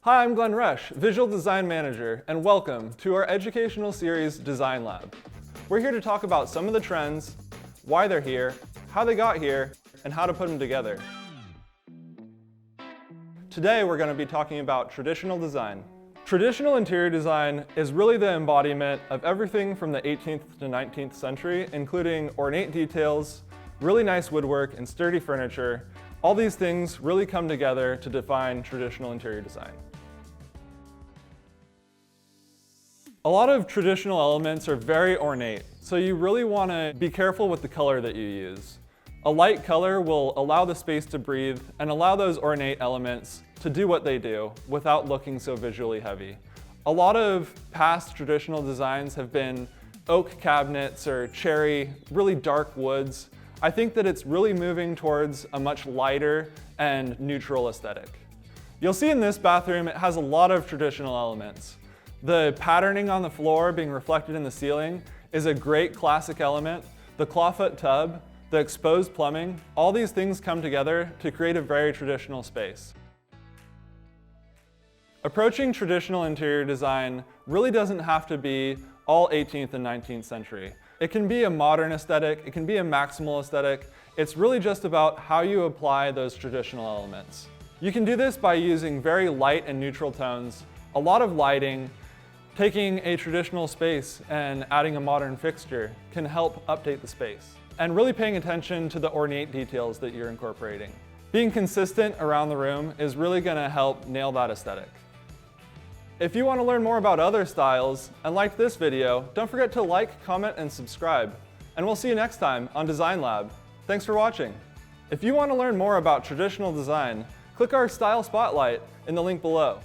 Hi, I'm Glenn Resch, Visual Design Manager, and welcome to our educational series Design Lab. We're here to talk about some of the trends, why they're here, how they got here, and how to put them together. Today we're going to be talking about traditional design. Traditional interior design is really the embodiment of everything from the 18th to 19th century, including ornate details, really nice woodwork, and sturdy furniture. All these things really come together to define traditional interior design. A lot of traditional elements are very ornate, so you really want to be careful with the color that you use. A light color will allow the space to breathe and allow those ornate elements to do what they do without looking so visually heavy. A lot of past traditional designs have been oak cabinets or cherry, really dark woods. I think that it's really moving towards a much lighter and neutral aesthetic. You'll see in this bathroom it has a lot of traditional elements. The patterning on the floor being reflected in the ceiling is a great classic element. The clawfoot tub, the exposed plumbing, all these things come together to create a very traditional space. Approaching traditional interior design really doesn't have to be all 18th and 19th century. It can be a modern aesthetic, it can be a maximal aesthetic. It's really just about how you apply those traditional elements. You can do this by using very light and neutral tones, a lot of lighting. Taking a traditional space and adding a modern fixture can help update the space. And really paying attention to the ornate details that you're incorporating. Being consistent around the room is really going to help nail that aesthetic. If you want to learn more about other styles and liked this video, don't forget to like, comment, and subscribe. And we'll see you next time on Design Lab. Thanks for watching. If you want to learn more about traditional design, click our Style Spotlight in the link below.